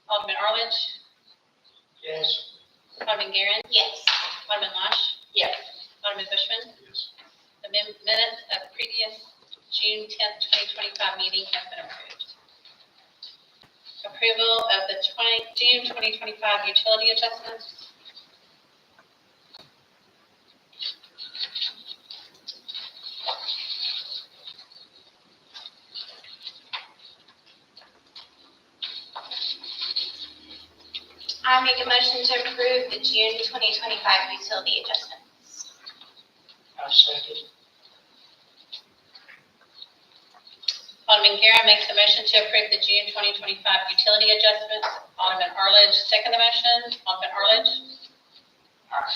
Alderman Arledge, Yes. Alderman Guerin, Yes. Alderman Losh, Yes. Alderman Bushman. Yes. The minutes of previous June 10th, 2025 meeting have been approved. Approval of the June 2025 utility adjustments. I make a motion to approve the June 2025 utility adjustments. I second. Alderman Guerin makes a motion to approve the June 2025 utility adjustments. Alderman Arledge, second the motion. Alderman Arledge, Aye.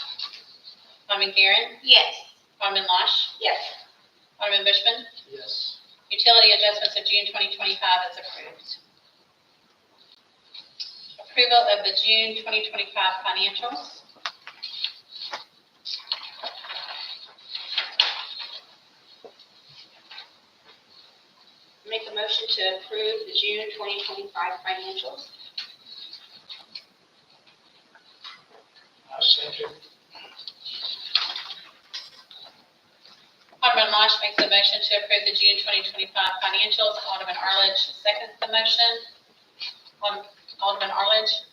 Alderman Guerin, Yes. Alderman Losh, Yes. Alderman Bushman. Yes. Utility adjustments of June 2025 is approved. Approval of the June 2025 financials. Make a motion to approve the June 2025 financials. I second. Alderman Losh makes a motion to approve the June 2025 financials. Alderman Arledge seconds the motion. Alderman Arledge,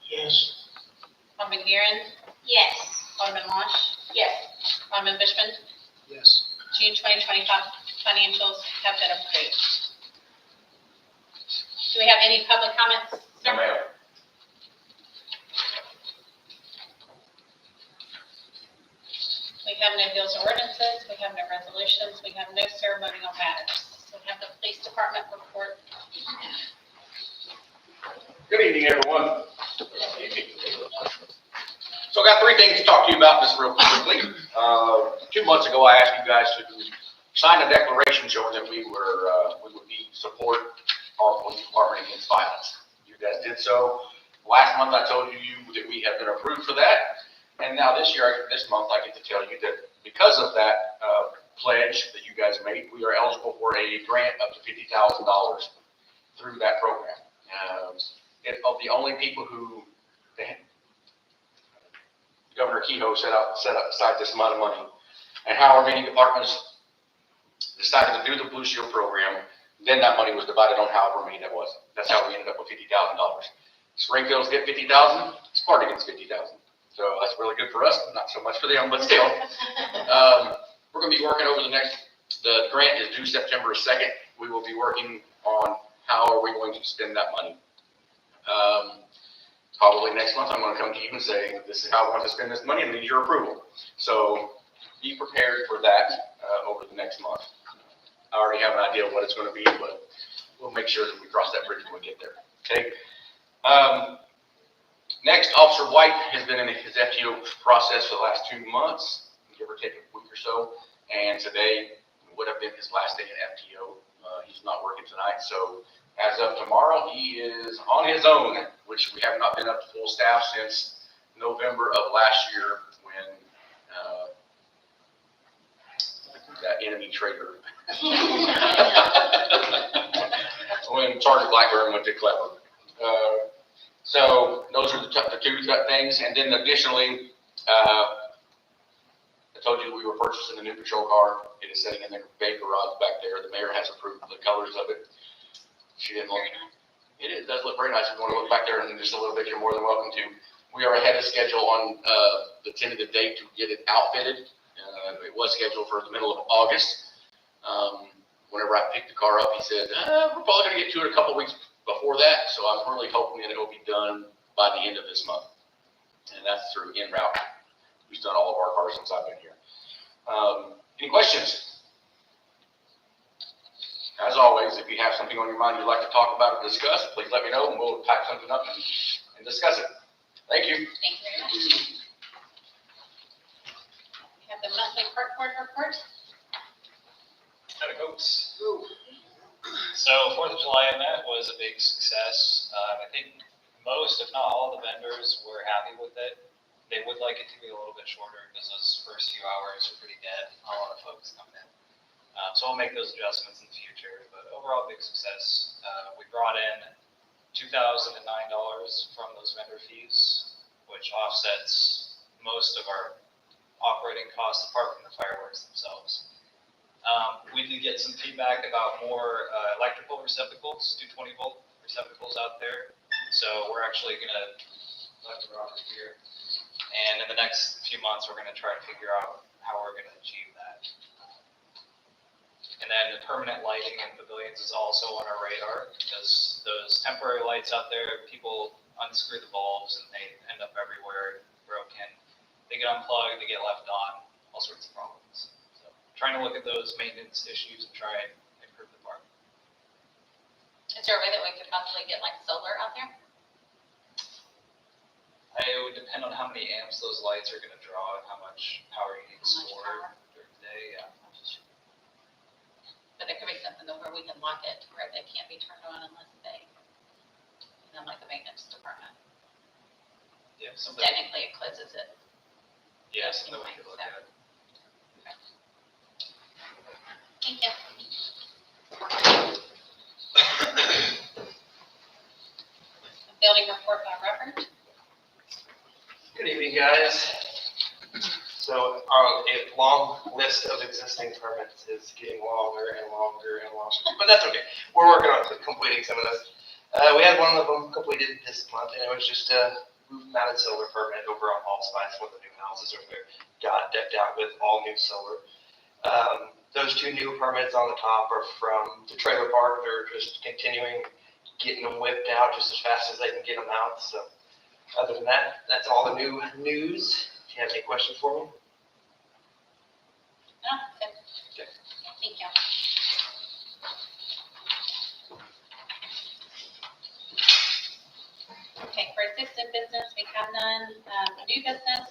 Yes. Alderman Guerin, Yes. Alderman Losh, Yes. Alderman Bushman. Yes. June 2025 financials have been approved. Do we have any public comments? No, ma'am. We have no bills or ordinances, we have no resolutions, we have no ceremonial matters. So we have the police department report. Good evening, everyone. So I got three things to talk to you about this real quickly. 2 months ago, I asked you guys to sign a declaration showing that we would support our police department against violence. You guys did so. Last month, I told you that we have been approved for that. And now this month, I get to tell you that because of that pledge that you guys made, we are eligible for a grant up to $50,000 through that program. Of the only people who Governor Kehoe set aside this amount of money, and however many departments decided to do the Blue Shield program, then that money was divided on however many that was. That's how we ended up with $50,000. Springfield's get $50,000, Sparta gets $50,000. So that's really good for us, not so much for them, but still. We're going to be working over the grant is due September 2nd. We will be working on how are we going to spend that money. Probably next month, I'm going to come to you and say, this is how I want to spend this money and need your approval. So be prepared for that over the next month. I already have an idea of what it's going to be, but we'll make sure that we cross that bridge when we get there. Okay. Next, Officer White has been in his FTO process for the last 2 months, give or take a week or so. And today would have been his last day in FTO. He's not working tonight. So as of tomorrow, he is on his own, which we have not been up to full staff since November of last year when that enemy traitor, when Sergeant Blackburn went to Clever. So those are the two things. And then additionally, I told you we were purchasing a new patrol car. It is sitting in the bay garage back there. The mayor has approved the colors of it. She didn't look. It does look very nice. If you want to look back there in just a little bit, you're more than welcome to. We are ahead of schedule on the tentative date to get it outfitted. It was scheduled for the middle of August. Whenever I picked the car up, he said, we're probably going to get to it a couple weeks before that. So I'm really hoping that it will be done by the end of this month. And that's through En Route. We've done all of our cars since I've been here. Any questions? As always, if you have something on your mind you'd like to talk about or discuss, please let me know and we'll type something up and discuss it. Thank you. Thank you very much. We have the monthly park board report. Howdy, folks. So 4th of July event was a big success. I think most, if not all, the vendors were happy with it. They would like it to be a little bit shorter because those first few hours were pretty dead. Not a lot of folks coming in. So we'll make those adjustments in the future. But overall, big success. We brought in $2,009 from those vendor fees, which offsets most of our operating costs apart from the fireworks themselves. We did get some feedback about more electrical receptacles, 220-volt receptacles out there. So we're actually going to let Robert here. And in the next few months, we're going to try to figure out how we're going to achieve that. And then the permanent lighting in pavilions is also on our radar, because those temporary lights out there, people unscrew the bulbs and they end up everywhere broken. They get unplugged, they get left on, all sorts of problems. So trying to look at those maintenance issues and try and improve the park. Is there a way that we could possibly get like solar out there? It would depend on how many amps those lights are going to draw and how much power you need to How much store power? during the day. Yeah. But there could be something though where we can lock it to where they can't be turned on unless they, like the maintenance department. Yeah, something. Technically, it closes it. Yeah, something we could look at. Thank you. Building report by Robert. Good evening, guys. So our long list of existing permits is getting longer and longer and longer, but that's okay. We're working on completing some of those. We had one of them completed this month, and it was just a roof-mounted solar permit over on Hall Spice, one of the new houses over there. Got decked out with all new solar. Those two new permits on the top are from the trailer park. They're just continuing getting them whipped out just as fast as they can get them out. So other than that, that's all the new news. Do you have any questions for me? No, good. Okay. Thank you. Okay, for existing business, we have none. New business,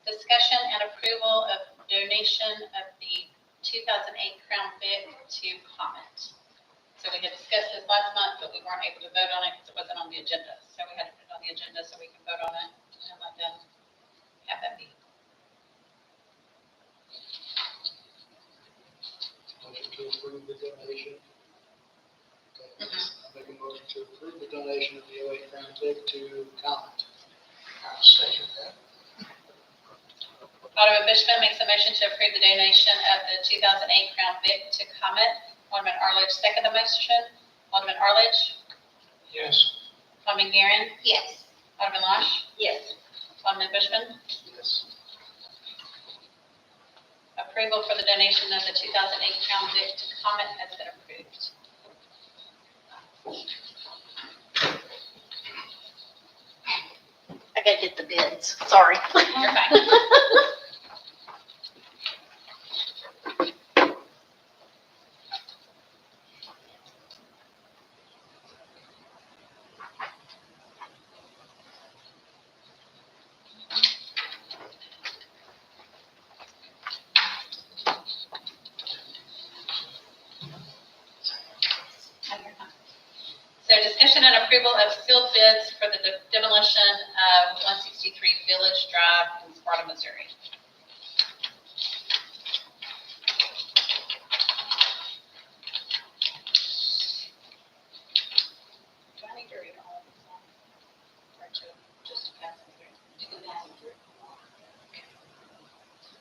discussion and approval of donation of the 2008 Crown Vic to Comet. So we had discussed this last month, but we weren't able to vote on it because it wasn't on the agenda. So we had to put it on the agenda so we can vote on it and let them have that meeting. Motion to approve the donation. Okay. Mhm. I'll make a motion to approve the donation of the 08 Crown Vic to Comet. I'll second that. Alderman Bushman makes a motion to approve the donation of the 2008 Crown Vic to Comet. Alderman Arledge second the motion. Alderman Arledge, Yes. Alderman Guerin, Yes. Alderman Losh, Yes. Alderman Bushman. Yes. Approval for the donation of the 2008 Crown Vic to Comet has been approved. I gotta get the bids, sorry. You're fine. So discussion and approval of sealed bids for the demolition of 163 Village Drive in Sparta, Missouri. Do I need to read all of this one? Or just pass them through? You can pass them through.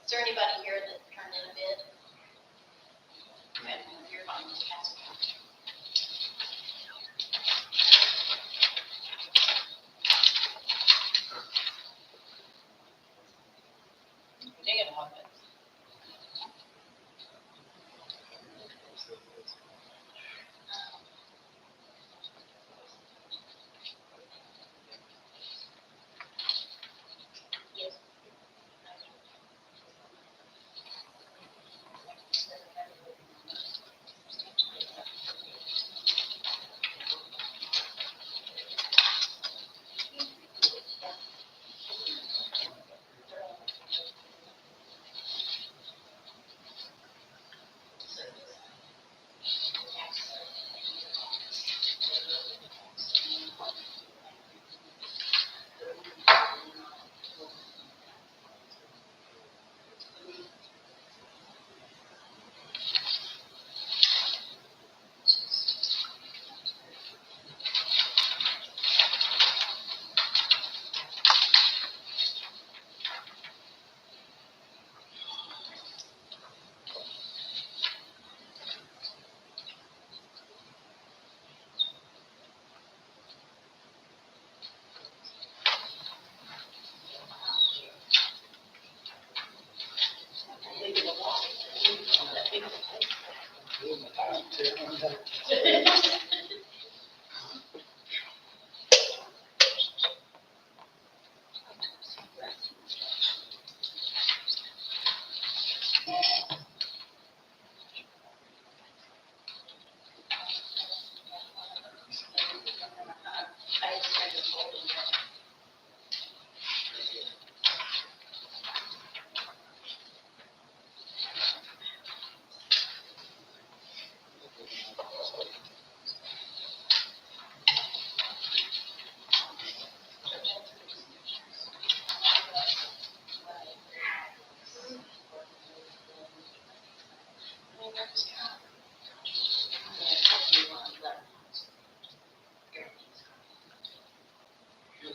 Is there anybody here that turned in a bid? Okay, you're fine, just pass them through.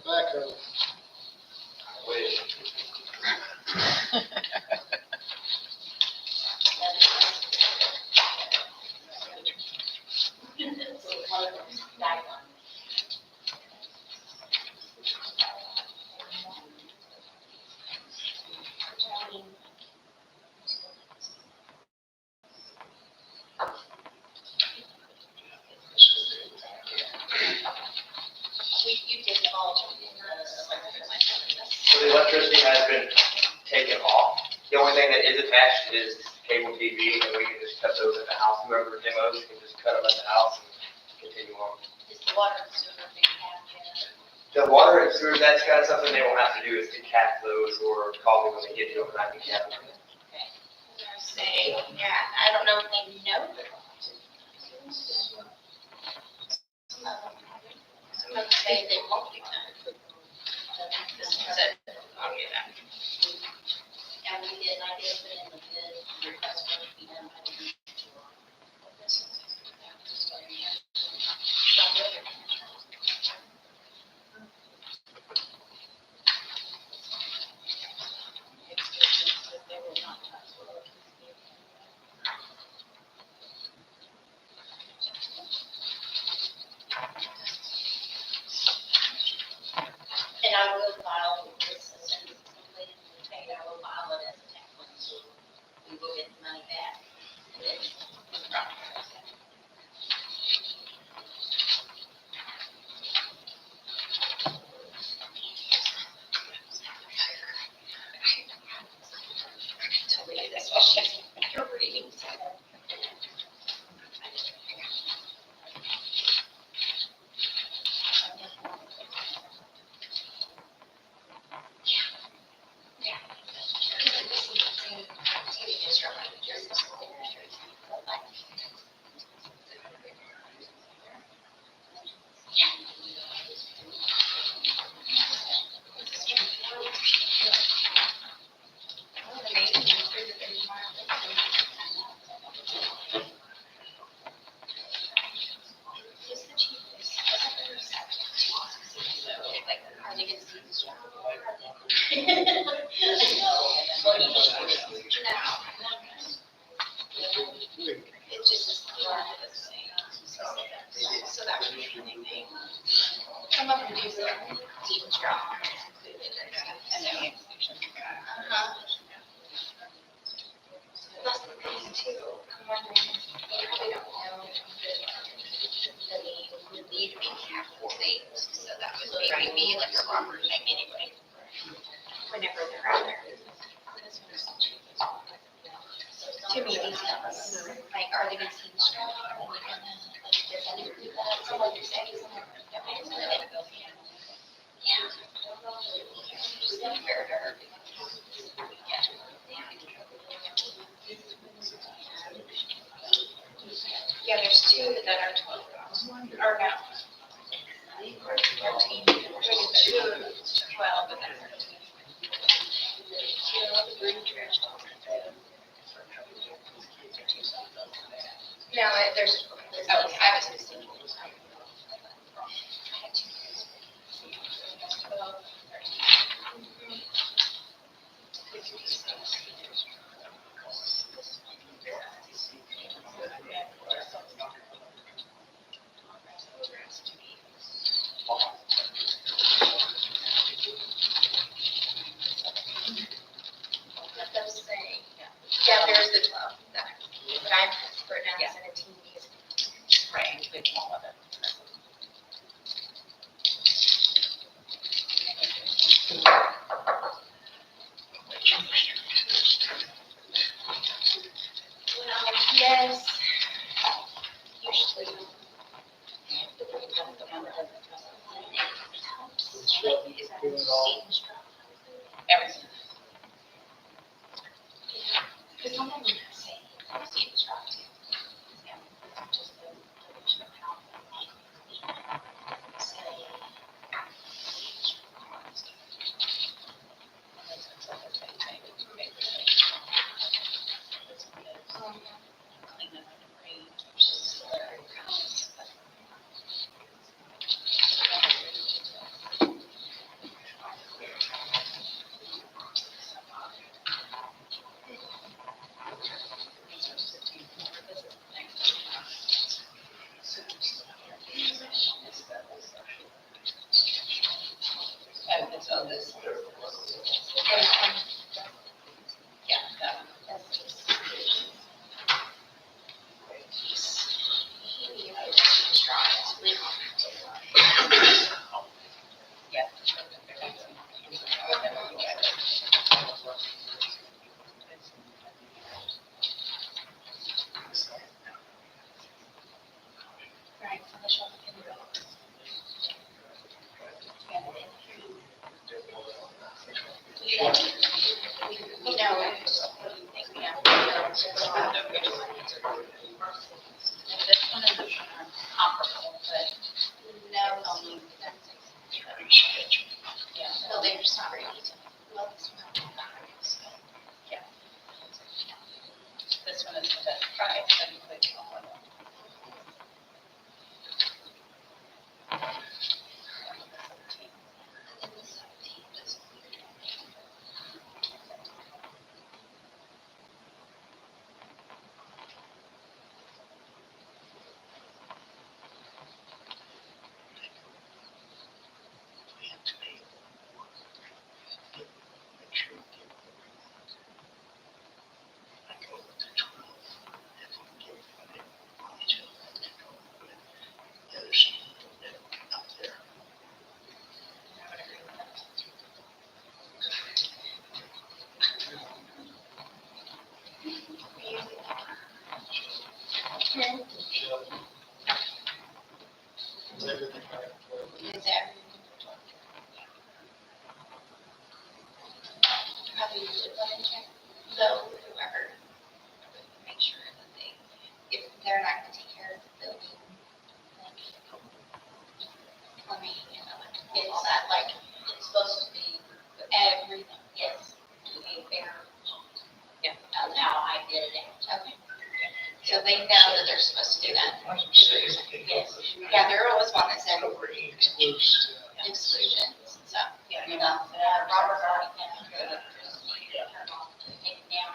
Tobacco. Wait. You did all. So the electricity has been taken off. The only thing that is attached is cable TV, and we can just cut those at the house. Whoever demos can just cut them at the house and continue on. Is the water and sewer being tapped in? The water and sewer, that's kind of something they won't have to do, is to cap those or call me when they get to them, and I can cap them. Say, yeah, I don't know if they know. Some of them say they won't be done. This is it. I'll get that. And we did, I did put in the bid request for it to be done by the. And I will file this as soon as it's completed and paid, I will file it as a tax lien, so we will get the money back. You're reading. It just is the same. So that would be anything. Some of them do the deep drop. That's the thing too. I'm wondering, you really don't know the need to be capital saved. So that would be like a robber thing anyway. Whenever they're out there. To me, these ones, like, are they gonna seem strong? Are they gonna, like, does that include that? Someone who says, yeah. Just fair to her. Yeah, there's two that are 12, or no. 13, there's two, 12, but then 13. No, there's, oh, I was just thinking. Let them say, yeah, there's the 12, that, but I put it down as 17 because. Right, we won't let it. Yes. Usually. Doing it all. Everything. Because some of them say, seed drop too. Yeah. Just the division of how. Oh, it's on this. Yeah, that one. Yeah. Right, so Michelle, can you go? This one is comparable, but No, only. Yeah. no, they're just not very detailed. Well, this one. This one is the best price, so you click on one. And then the 17th is. Is everything right? Is there? Probably should let them check, though, whoever, make sure that they, if they're not gonna take care of the building, like, plumbing and electrical, all that, like, It's supposed to be, everything. yes, to be fair. Yeah. Of how I did it. Okay. So they know that they're supposed to do that. Yes. Yeah, there was one that said Excludes, exclusions, so. Yeah, you know, Robert already had to go to turn off to take it down.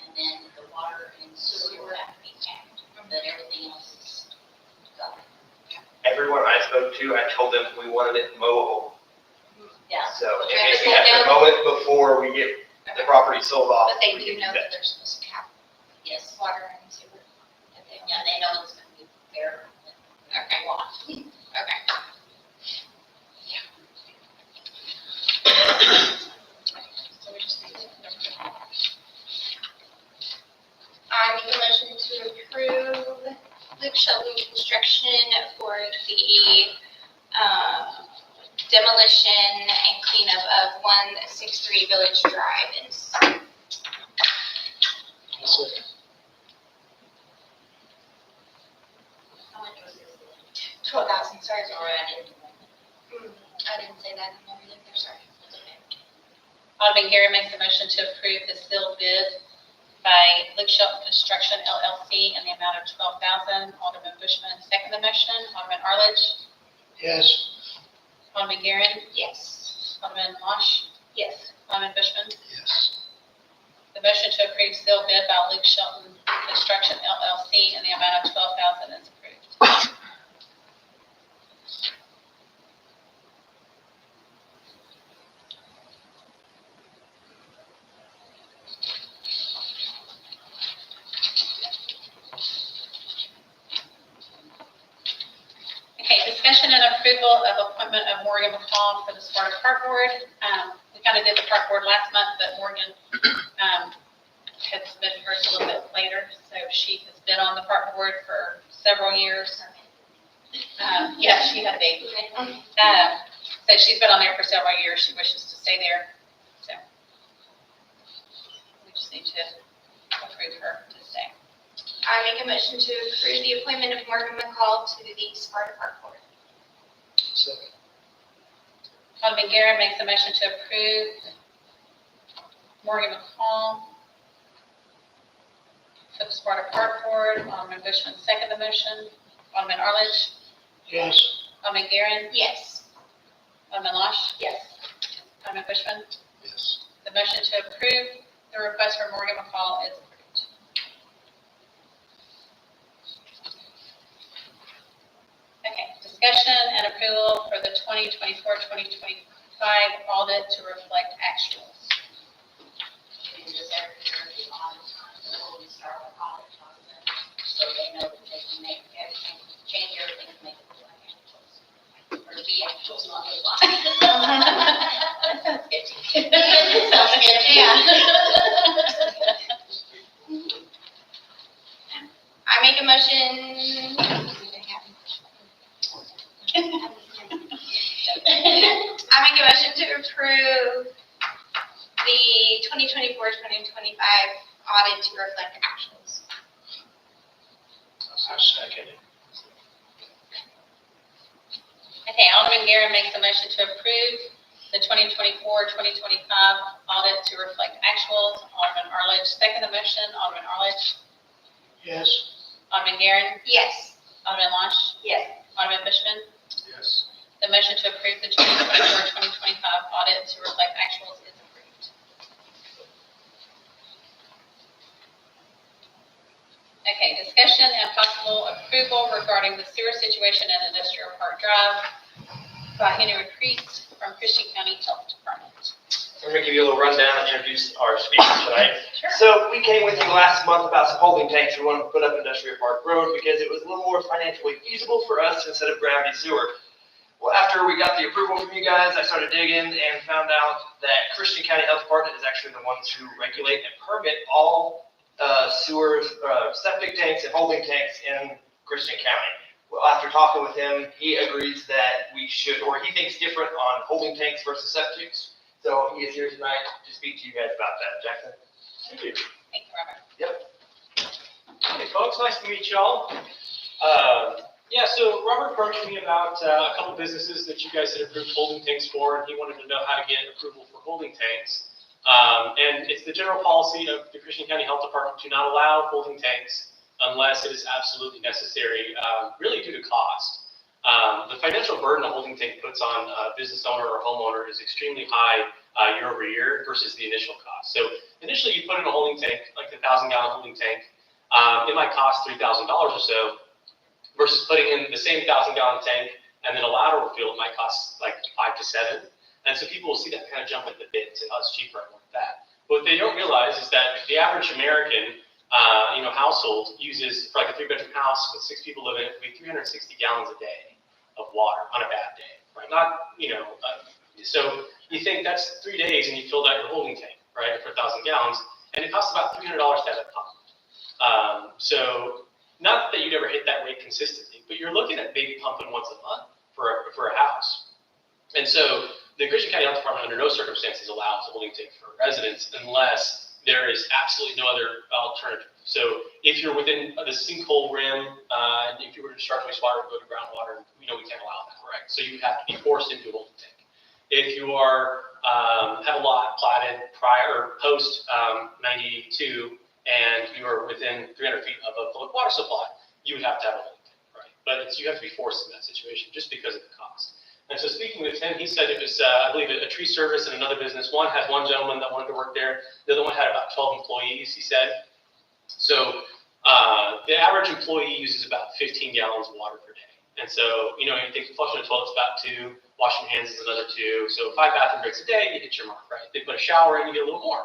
And then the water and sewer have to be capped, but everything else is gone. Everyone I spoke to, I told them we wanted it mowable. Yeah. So Yeah, if but we have they to know- mow it before we get the property sold off. But they we do can know that. that they're supposed to cap Yes. water and sewer. That they Yeah, they know it's gonna be fair. Okay. Wash. Okay. So we just need to. I make a motion to approve Luke Shelton Construction for the, demolition and cleanup of 163 Village Drive in I'll second. How much was this? 12,000, sorry. Sorry, I didn't. I didn't say that in there either, sorry. Alderman Gary makes a motion to approve the sealed bid by Luke Shelton Construction LLC in the amount of $12,000. Alderman Bushman, second the motion. Alderman Arledge, Yes. Alderman Guerin, Yes. Alderman Losh, Yes. Alderman Bushman. Yes. The motion to approve sealed bid by Luke Shelton Construction LLC in the amount of $12,000 is approved. Okay, discussion and approval of appointment of Morgan McCall for the Sparta Park Board. We kind of did the park board last month, but Morgan had submitted hers a little bit later, so she has been on the park board for several years. Yeah, she had a baby. So she's been on there for several years. She wishes to stay there, so we just need to approve her to stay. I make a motion to approve the appointment of Morgan McCall to the Sparta Park Board. Second. Alderman Guerin makes a motion to approve Morgan McCall for the Sparta Park Board. Alderman Bushman, second the motion. Alderman Arledge, Yes. Alderman Guerin, Yes. Alderman Losh, Yes. Alderman Bushman. Yes. The motion to approve the request for Morgan McCall is approved. Okay, discussion and approval for the 2024-2025 audit to reflect actuals. So they know that they can make everything, change everything to make it look like actuals. Or be actuals, not look like. That sounds good to me. Sounds good, yeah. I make a motion. I make a motion to approve the 2024-2025 audit to reflect actuals. I second it. Okay, Alderman Guerin makes a motion to approve the 2024-2025 audit to reflect actuals. Alderman Arledge second the motion. Alderman Arledge. Yes. Alderman Guerin. Yes. Alderman Losh. Yes. Alderman Bushman. Yes. The motion to approve the 2024-2025 audit to reflect actuals is approved. Okay, discussion and possible approval regarding the sewer situation at Industrial Park Drive by Henry Priest from Christian County Health Department. I'm gonna give you a little rundown and introduce our speaker tonight. Sure. So we came with you last month about some holding tanks we wanted to put up Industrial Park Road because it was a little more financially feasible for us instead of gravity sewer. Well, after we got the approval from you guys, I started digging and found out that Christian County Health Department is actually the ones who regulate and permit all sewers, septic tanks and holding tanks in Christian County. Well, after talking with him, he agrees that we should, or he thinks different on holding tanks versus septics. So he is here tonight to speak to you guys about that. Jackson? Thank you. Thank you, Robert. Hey folks, nice to meet y'all. Yeah, so Robert approached me about a couple businesses that you guys had approved holding tanks for, and he wanted to know how to get approval for holding tanks. And it's the general policy of the Christian County Health Department to not allow holding tanks unless it is absolutely necessary, really due to cost. The financial burden a holding tank puts on a business owner or homeowner is extremely high year over year versus the initial cost. So initially you put in a holding tank, like the 1,000-gallon holding tank, it might cost $3,000 or so, versus putting in the same 1,000-gallon tank and then a lateral fill, it might cost like 5 to 7. And so people will see that kind of jump at the bit and say, oh, it's cheaper, I want that. But what they don't realize is that the average American household uses, for like a 3-bedroom house with 6 people living in it, would be 360 gallons a day of water on a bad day, right? Not, so you think that's 3 days and you filled out your holding tank, right, for 1,000 gallons, and it costs about $300 to have it pumped. So not that you'd ever hit that rate consistently, but you're looking at maybe pumping once a month for a house. And so the Christian County Health Department under no circumstances allows a holding tank for residents unless there is absolutely no other alternative. So if you're within the sinkhole rim, if you were to discharge wastewater and go to groundwater, we can't allow that, correct? So you have to be forced into a holding tank. If you are have a lot platted prior or post 92 and you are within 300 feet of a public water supply, you would have to have a holding tank, right? But you have to be forced in that situation just because of the cost. And so speaking with him, he said it was, I believe, a tree service and another business. One had one gentleman that wanted to work there. The other one had about 12 employees, he said. So the average employee uses about 15 gallons of water per day. And so, you think flushing a toilet's about 2, washing hands is another 2. So 5 bathroom breaks a day, you hit your mark, right? They put a shower in, you get a little more.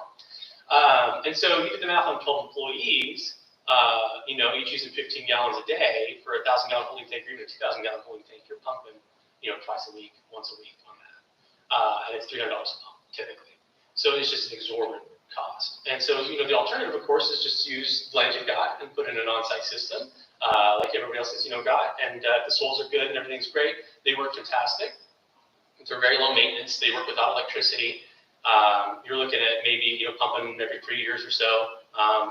And so you did the math on 12 employees, each using 15 gallons a day for a 1,000-gallon holding tank or even a 2,000-gallon holding tank, you're pumping, twice a week, once a week on that. And it's $300 a pump, typically. So it's just an exorbitant cost. And so, the alternative, of course, is just to use the land you've got and put in an on-site system, like everybody else has, got. And the soils are good and everything's great. They work fantastic. They're very low maintenance. They work without electricity. You're looking at maybe, pumping every 3 years or so,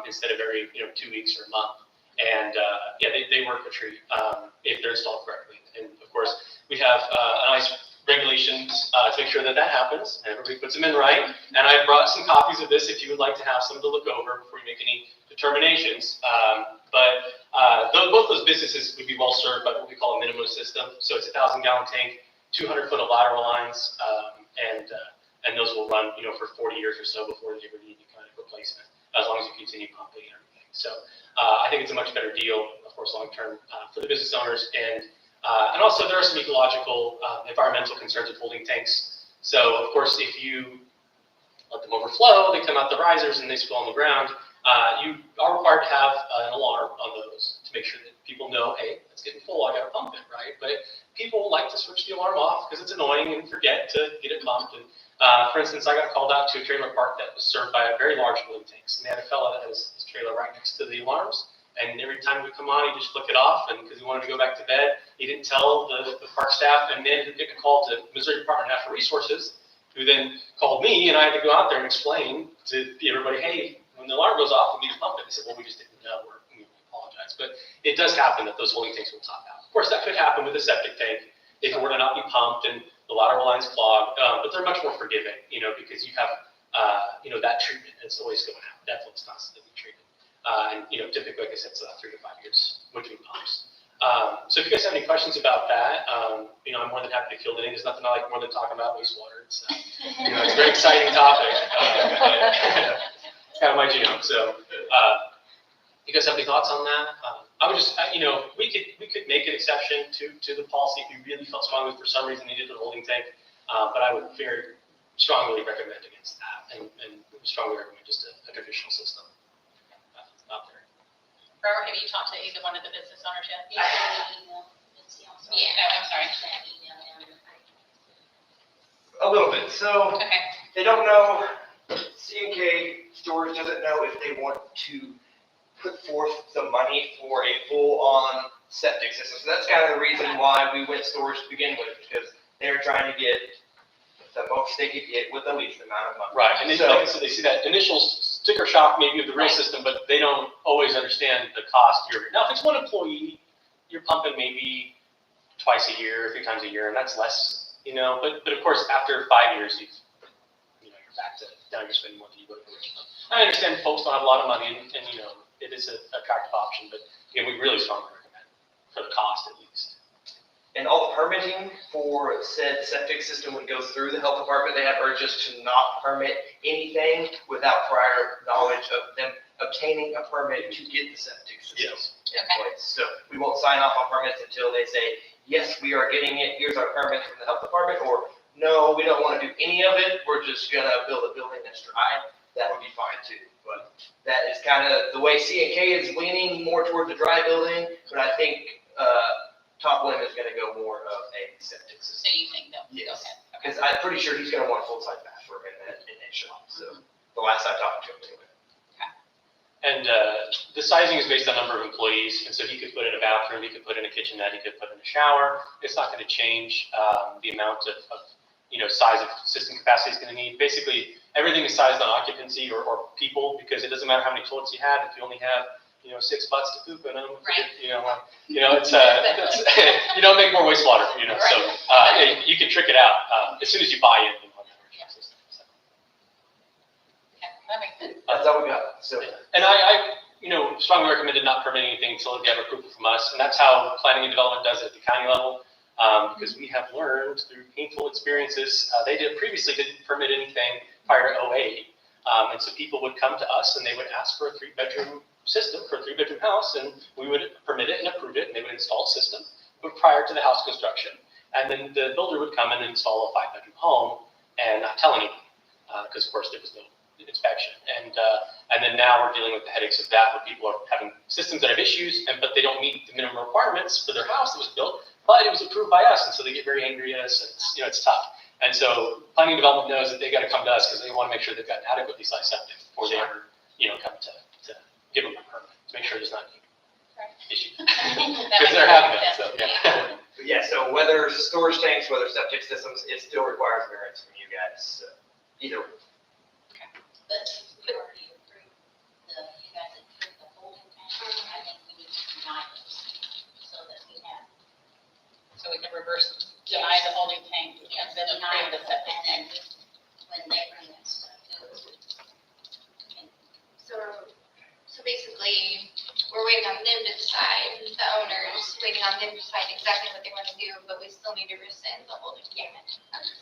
instead of every, 2 weeks or a month. And they work a treat if they're installed correctly. And of course, we have nice regulations to make sure that happens, and everybody puts them in right. And I brought some copies of this if you would like to have some to look over before you make any determinations. Both those businesses would be well served by what we call a minimum system. So it's a 1,000-gallon tank, 200 foot of lateral lines, and those will run, for 40 years or so before they ever need any kind of replacement, as long as you continue pumping and everything. So I think it's a much better deal, of course, long term for the business owners, and And also there are some ecological, environmental concerns with holding tanks. So of course, if you let them overflow, they come out the risers and they spill on the ground. You are required to have an alarm on those to make sure that people know, hey, it's getting full, I gotta pump it, right? But people like to switch the alarm off because it's annoying and forget to get it pumped. And for instance, I got called out to a trailer park that was served by a very large holding tanks, and they had a fella that had his trailer right next to the alarms. And every time we come on, he just flick it off, and because he wanted to go back to bed, he didn't tell the park staff, and then he get a call to Missouri Department of Natural Resources, who then called me, and I had to go out there and explain to everybody, hey, when the alarm goes off, we need to pump it. They said, well, we just didn't know, we apologize. But it does happen that those holding tanks will top out. Of course, that could happen with a septic tank if it were to not be pumped and the lateral line's clogged, but they're much more forgiving, because you have, that treatment. It's always going out. Effluent's constantly treated. And, typically, like I said, it's about 3 to 5 years between pumps. So if you guys have any questions about that, I'm more than happy to field it in. There's nothing I like more than talking about wastewater. It's, it's a very exciting topic. It's kind of my jam. So, you guys have any thoughts on that? I would just, we could make an exception to the policy if you really felt strongly for some reason needed a holding tank. But I would very strongly recommend against that, and strongly recommend just a traditional system out there. Robert, have you talked to either one of the business owners yet? Yeah. I'm sorry. A little bit. So Okay. they don't know, C&K Storage doesn't know if they want to put forth the money for a full-on septic system. So that's kind of the reason why we went storage to begin with, because they're trying to get the most they could get with the least amount of money. Right, and they, like I said, they see that initial sticker shock maybe of the real system, but they don't always understand the cost. Now, if it's one employee, you're pumping maybe twice a year, 3 times a year, and that's less, but of course, after 5 years, you're back to, now you're spending more than you would have originally. I understand folks don't have a lot of money, and it is an attractive option, but again, we really strongly recommend for the cost at least. And all the permitting for said septic system would go through the health department. They have urged us to not permit anything without prior knowledge of them obtaining a permit to get the septic system in place. So we won't sign off on permits until they say, yes, we are getting it, here's our permit from the health department, or no, we don't want to do any of it, we're just gonna build a building that's dry. That would be fine too. But that is kind of the way C&K is leaning more toward the dry building, but I think Top Limb is going to go more of a septic So system. you think they'll? Yes. Okay. Because I'm pretty sure he's going to want a full-size bathroom in that shop. So the last I talked to him anyway. And the sizing is based on number of employees, and so he could put in a bathroom, he could put in a kitchenette, he could put in a shower. It's not going to change the amount of size of system capacity it's going to need. Basically, everything is sized on occupancy or people, because it doesn't matter how many toilets you have. If you only have 6 butts to poop in them, Right. it's you don't make more wastewater. So you can trick it out as soon as you buy in. System, so. Okay, that makes sense. That's all we got. So And I strongly recommended not permitting anything until you have approval from us, and that's how planning and development does it at the county level. Because we have learned through painful experiences, they previously didn't permit anything prior to 08. And so people would come to us and they would ask for a 3-bedroom system for a 3-bedroom house, and we would permit it and approve it, and they would install a system, but prior to the house construction. And then the builder would come and install a 5-bedroom home and not tell anyone, because of course there was no inspection. And then now we're dealing with the headaches of that, where people are having systems that have issues, but they don't meet the minimum requirements for their house that was built, but it was approved by us, and so they get very angry at us, and it's tough. And so planning and development knows that they got to come to us because they want to make sure they've got an adequately sized septic before they ever, come to give them a permit to make sure there's not any issue. Because they're having it. So yeah. But yeah, so whether storage tanks, whether septic systems, it still requires variance from you guys. So either. But we already approved you guys approved the holding tank. I think we need to combine those so that we have. So we can reverse deny the holding tank and then approve the septic tank. When they bring that stuff to us. So basically, we're waiting on them to decide, the owners, waiting on them to decide exactly what they want to do, but we still need to rescind the holding tank.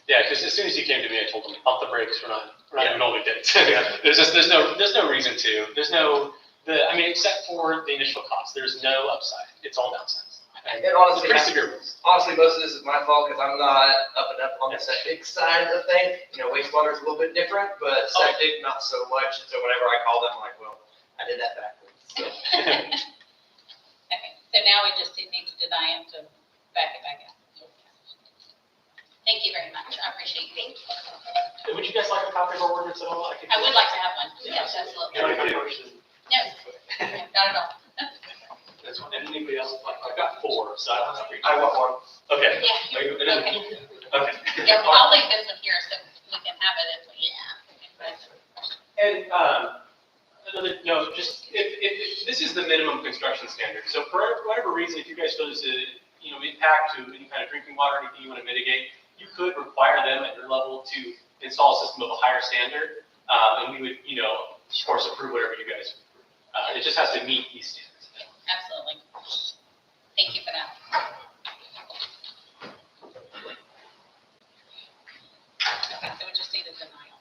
Yeah, because as soon as you came to me, I told them, pump the brakes. We're not doing holding tanks. There's no reason to. Except for the initial cost. There's no upside. It's all downside. And And honestly, it's pretty severe. Honestly, most of this is my fault because I'm not up and up on the septic side of the thing. Wastewater is a little bit different, but septic not so much. So whenever I call them, I'm like, well, I did that backwards. So. Okay, so now we just need to deny it to back it back up. Thank you very much, I appreciate you. Would you guys like a copy of our ordinance at all? I would like to have one, yes, absolutely. You want to motion? No, not at all. This one, and anybody else? I've got 4, so I don't know. I want one. Okay. Yeah. Okay. Yeah, well, I'll leave this one here so we can have it if we, And, another note, just if this is the minimum construction standard, so for whatever reason, if you guys feel this is, impact to any kind of drinking water, anything you want to mitigate, you could require them at your level to install a system of a higher standard, and we would, of course, approve whatever you guys approve. It just has to meet these standards. absolutely. Thank you for that. Okay, so we just need a denial.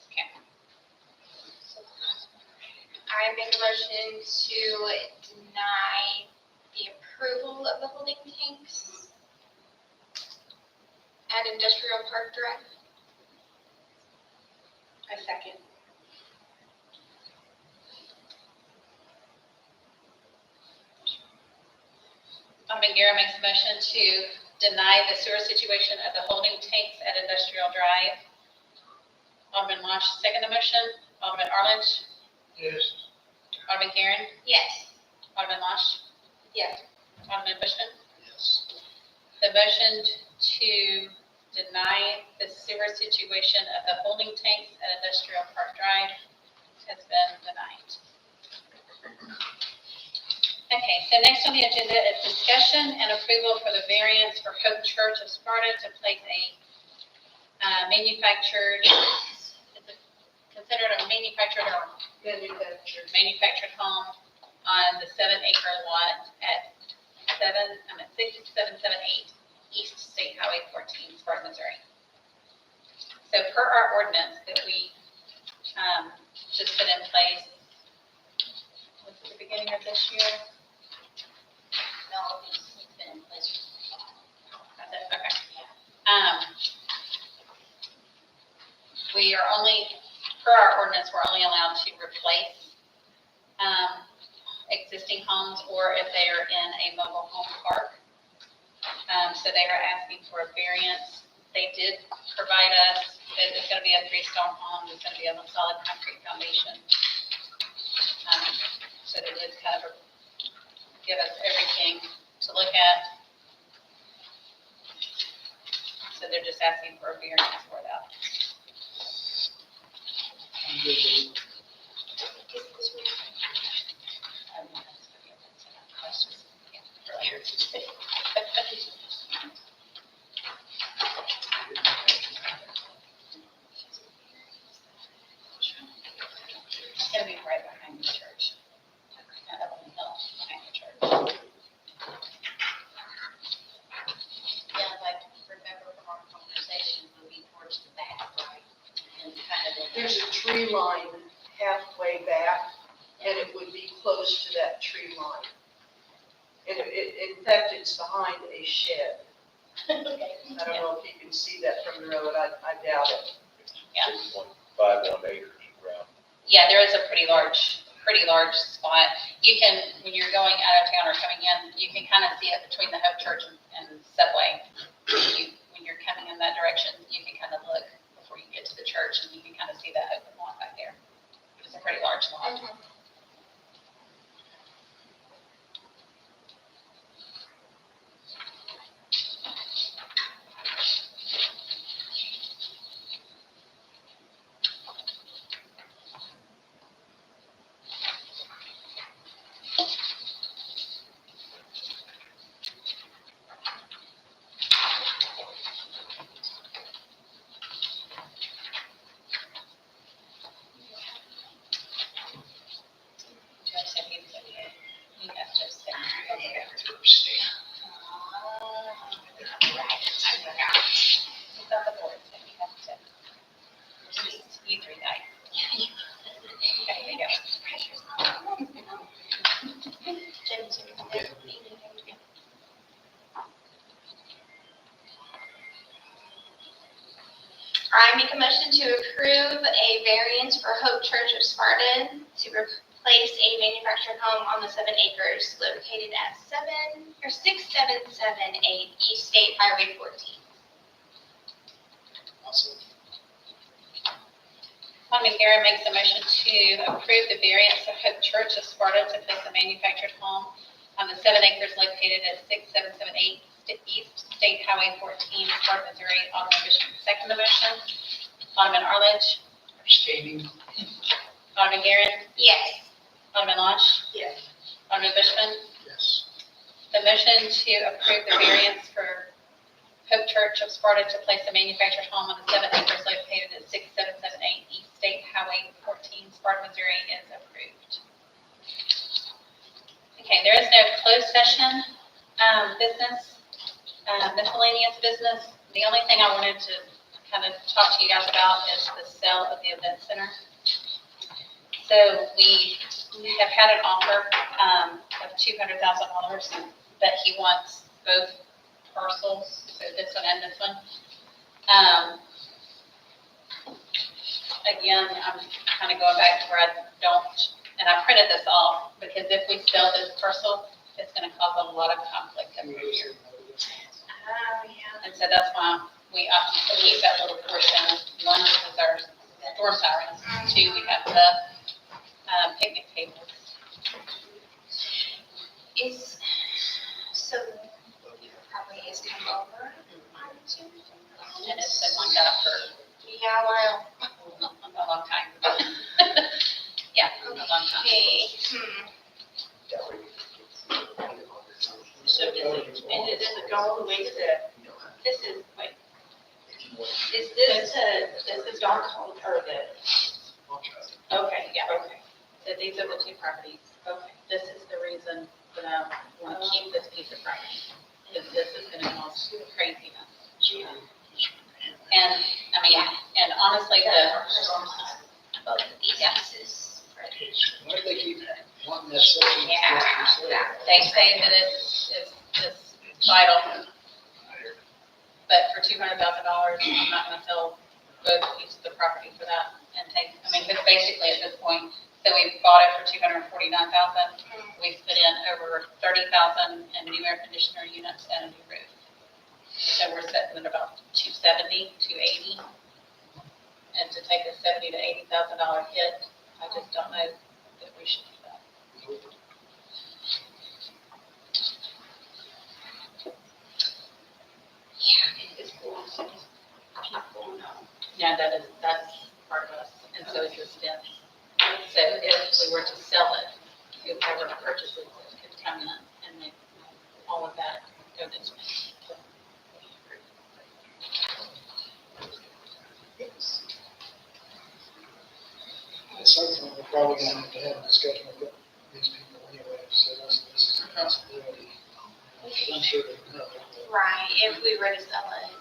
Okay. I make a motion to deny the approval of the holding tanks at Industrial Park Drive. I second. Alderman Guerra makes a motion to deny the sewer situation of the holding tanks at Industrial Drive. Alderman Marsh, second the motion. Alderman Arledge, Yes. Alderman Guerin, Yes. Alderman Marsh, Yes. Alderman Bushman. Yes. The motion to deny the sewer situation of the holding tanks at Industrial Park Drive has been denied. Okay, so next on the agenda is discussion and approval for the variance for Hope Church of Sparta to place a manufactured, is it considered a manufactured or manufactured home on the 7-acre lot at 6778 East State Highway 14, Sparta, Missouri. So per our ordinance that we just put in place, was it the beginning of this year? No, it's been in place. That's it, okay. We are only, per our ordinance, we're only allowed to replace existing homes or if they are in a mobile home park. So they are asking for a variance. They did provide us, that it's gonna be a 3-stone home, it's gonna be on a solid concrete foundation. So they did kind of give us everything to look at. So they're just asking for a variance for that. I'm good with it. It's gonna be right behind the church. Up on the hill behind the church. Yeah, like, remember from our conversation, we'll be towards the back, right? And kind of. There's a tree line halfway back, and it would be close to that tree line. And in fact, it's behind a shed. I don't know if you can see that from the road, I doubt it. 6.51 acres of ground. Yeah, there is a pretty large spot. You can, when you're going out of town or coming in, you can kind of see it between the Hope Church and Subway. When you're coming in that direction, you can kind of look before you get to the church and you can kind of see that open lot back there. It's a pretty large lot. make a motion to approve a variance for Hope Church of Spartan to replace a manufactured home on the 7 acres located at 6778 East State Highway 14. Also, Alderman Guerra makes a motion to approve the variance of Hope Church of Sparta to place a manufactured home on the 7 acres located at 6778 East State Highway 14, Sparta, Missouri. Alderman Bishop, second the motion. Alderman Arledge, abstaining. Alderman Guerra, Yes. Alderman Losh, Yes. Alderman Bushman. Yes. The motion to approve the variance for Hope Church of Sparta to place a manufactured home on the 7 acres located at 6778 East State Highway 14, Sparta, Missouri is approved. Okay, there is no closed session business, miscellaneous business. The only thing I wanted to kind of talk to you guys about is the sale of the event center. So we have had an offer of $200,000, but he wants both parcels, so this one and this one. Again, I'm kind of going back to where I don't, and I printed this off, because if we sell this parcel, it's gonna cause a lot of conflict over here. Oh, yeah. And so that's why we opted to keep that little portion. One is our storm sirens, two, we have the picnic tables. So your property has come over on Tuesday? And it's been like that for Yeah, well, a long time. Yeah, a long time. okay. So does it go all the way to the, this is, wait, is this the dark hole or the, okay, yeah, okay. So these are the two properties. Okay. This is the reason that I want to keep this piece of property, because this is gonna cause craziness. And, I mean, and honestly, Both of these pieces. Why do they keep wanting that section? they say that it's vital. But for $200,000, I'm not gonna sell both pieces of the property for that and take, I mean, because basically at this point, so we bought it for $249,000. We've put in over $30,000 in new air conditioner units and a new roof. So we're sitting at about $270, $280. And to take a $70,000 to $80,000 hit, I just don't know that we should do that. Yeah, that's part of us, and so is this fence. So if we were to sell it, whoever purchases it could come in and make all of that go this way. At some point, we're probably gonna have to have a discussion with these people anyway, so this is a possibility. Because I'm sure they know. Right, if we were to sell it.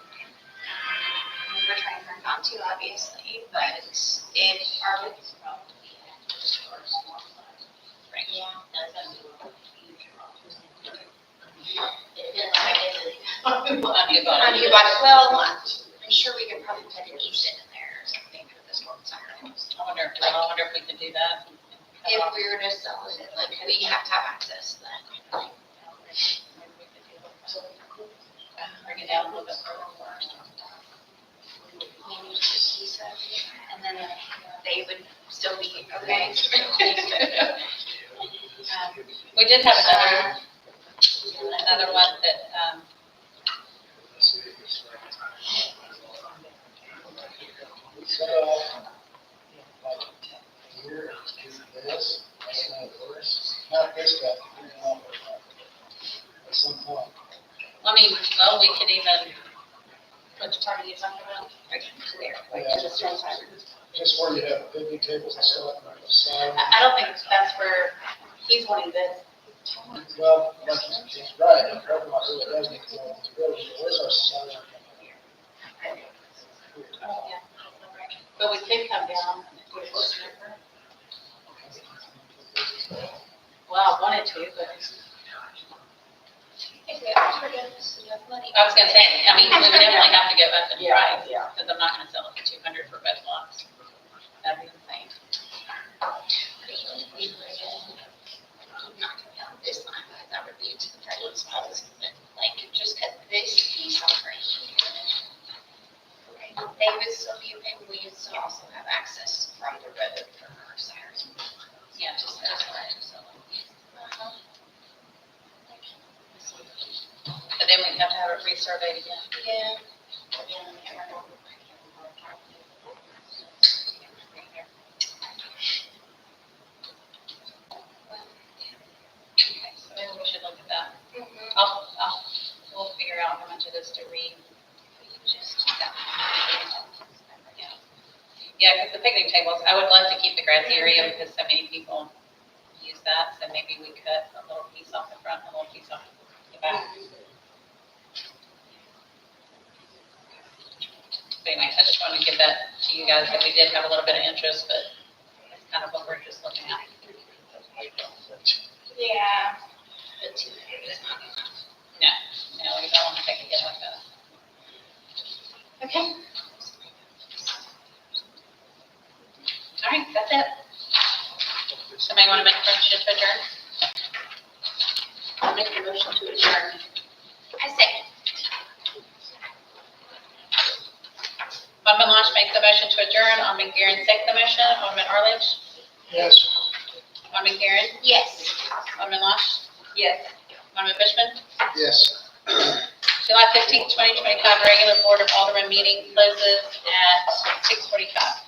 We're trying not to, obviously, but if our. Yeah. How do you bought it? Well, I'm sure we could probably put an easement in there or something for the storm sirens. I wonder if we could do that. If we were to sell it, like, we have to have access to that. Bring it down a little bit further. Maybe just piece of it, and then they would still be okay. We did have another one that, So, like, here, do this, and then this, not this guy, you know, at some point. I mean, well, we could even, which part are you talking about? Right there, right to the storm sirens. Just where you have picnic tables and stuff, on the side. I don't think that's where, he's wanting this. Well, like he's right, the parking lot really does need to go into the building, where's our sign? Yeah. But we could come down and do it closer. Well, I wanted to, but If we offered us enough money. I was gonna say, I mean, we would definitely have to go up in Yeah, price, yeah. because I'm not gonna sell it for $200,000. 200 for both lots. That'd be insane. Not come down this line, but that would be to the federal spots, but like, just cut this piece off right here. They would still be, and we would still also have access from the road from our side. Yeah, just that side, so. But then we'd have to have it resurveyed again. Yeah. So maybe we should look at that. Mhm. We'll figure out how much it is to Just that. yeah, because the picnic tables, I would love to keep the grassy area because so many people use that, so maybe we cut a little piece off the front, a little piece off the back. But anyway, I just wanted to give that to you guys, that we did have a little bit of interest, but that's kind of what we're just looking at. Yeah. But 200 is not enough. No, we don't want to take a hit like that. Okay. All right, that's it. Somebody want to make a motion to adjourn? I'll make a motion to adjourn. I second. Alderman Losh makes the motion to adjourn. Alderman Guerin seconds the motion. Alderman Arledge? Yes. Alderman Guerin? Yes. Alderman Losh? Yes. Alderman Bushman? Yes. July 15th, 2025 regular Board of Aldermen meeting closes at 6:45.